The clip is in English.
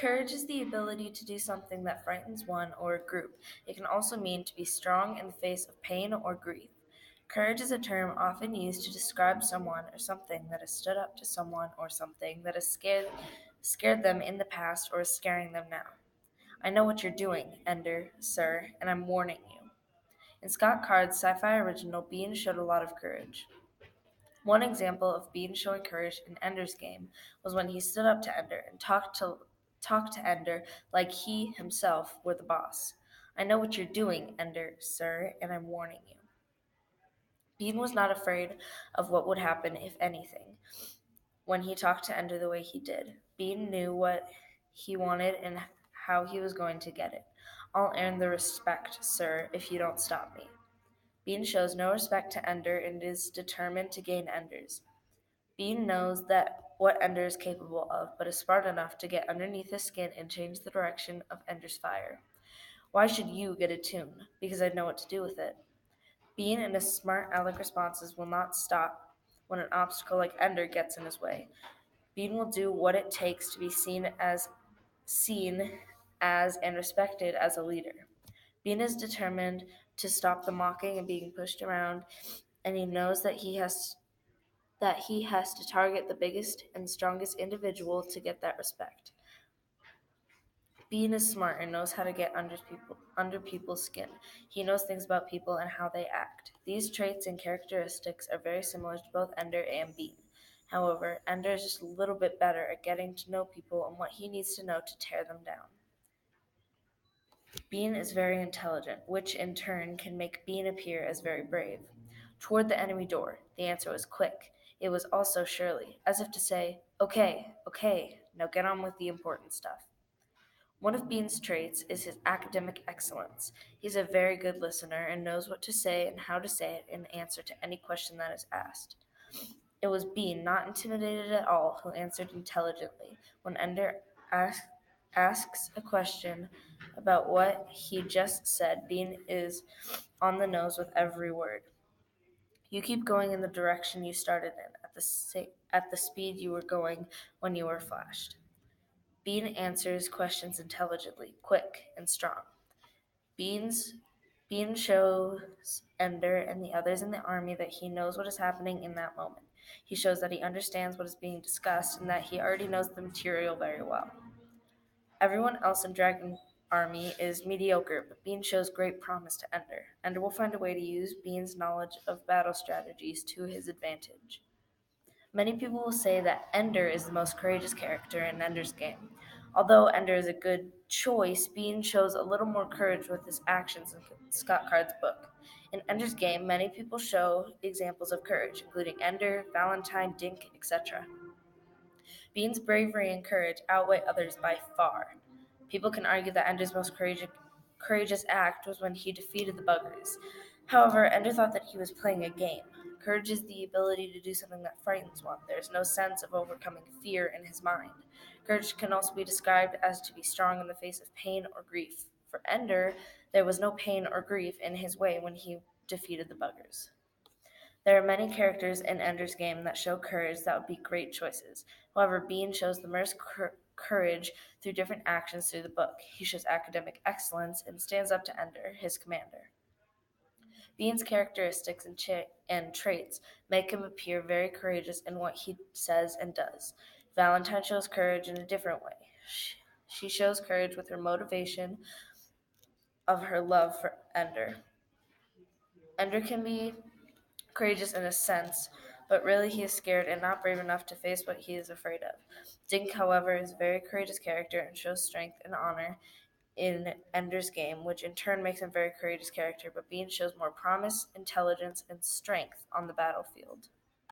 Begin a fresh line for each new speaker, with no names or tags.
Courage is the ability to do something that frightens one or a group. It can also mean to be strong in the face of pain or grief. Courage is a term often used to describe someone or something that has stood up to someone or something that has scared them in the past or is scaring them now. I know what you're doing, Ender, sir, and I'm warning you. In Scott Card's sci-fi original, Bean showed a lot of courage. One example of Bean showing courage in Ender's game was when he stood up to Ender and talked to Ender like he himself were the boss. I know what you're doing, Ender, sir, and I'm warning you. Bean was not afraid of what would happen, if anything, when he talked to Ender the way he did. Bean knew what he wanted and how he was going to get it. I'll earn the respect, sir, if you don't stop me. Bean shows no respect to Ender and is determined to gain Ender's. Bean knows that what Ender is capable of, but is smart enough to get underneath his skin and change the direction of Ender's fire. Why should you get a tune? Because I know what to do with it. Bean and his smart aleck responses will not stop when an obstacle like Ender gets in his way. Bean will do what it takes to be seen as and respected as a leader. Bean is determined to stop the mocking and being pushed around, and he knows that he has to target the biggest and strongest individual to get that respect. Bean is smart and knows how to get under people's skin. He knows things about people and how they act. These traits and characteristics are very similar to both Ender and Bean. However, Ender is just a little bit better at getting to know people and what he needs to know to tear them down. Bean is very intelligent, which in turn can make Bean appear as very brave. Toward the enemy door, the answer was quick. It was also surely, as if to say, okay, okay, now get on with the important stuff. One of Bean's traits is his academic excellence. He's a very good listener and knows what to say and how to say it in answer to any question that is asked. It was Bean, not intimidated at all, who answered intelligently. When Ender asks a question about what he just said, Bean is on the nose with every word. You keep going in the direction you started in, at the speed you were going when you were flashed. Bean answers questions intelligently, quick, and strong. Beans Bean shows Ender and the others in the army that he knows what is happening in that moment. He shows that he understands what is being discussed and that he already knows the material very well. Everyone else in Dragon Army is mediocre, but Bean shows great promise to Ender. Ender will find a way to use Bean's knowledge of battle strategies to his advantage. Many people will say that Ender is the most courageous character in Ender's game. Although Ender is a good choice, Bean shows a little more courage with his actions in Scott Card's book. In Ender's game, many people show examples of courage, including Ender, Valentine, Dink, etc. Bean's bravery and courage outweigh others by far. People can argue that Ender's most courageous act was when he defeated the Buggers. However, Ender thought that he was playing a game. Courage is the ability to do something that frightens one. There is no sense of overcoming fear in his mind. Courage can also be described as to be strong in the face of pain or grief. For Ender, there was no pain or grief in his way when he defeated the Buggers. There are many characters in Ender's game that show courage that would be great choices. However, Bean shows the most courage through different actions through the book. He shows academic excellence and stands up to Ender, his commander. Bean's characteristics and traits make him appear very courageous in what he says and does. Valentine shows courage in a different way. She shows courage with her motivation of her love for Ender. Ender can be courageous in a sense, but really he is scared and not brave enough to face what he is afraid of. Dink, however, is a very courageous character and shows strength and honor in Ender's game, which in turn makes him a very courageous character, but Bean shows more promise, intelligence, and strength on the battlefield.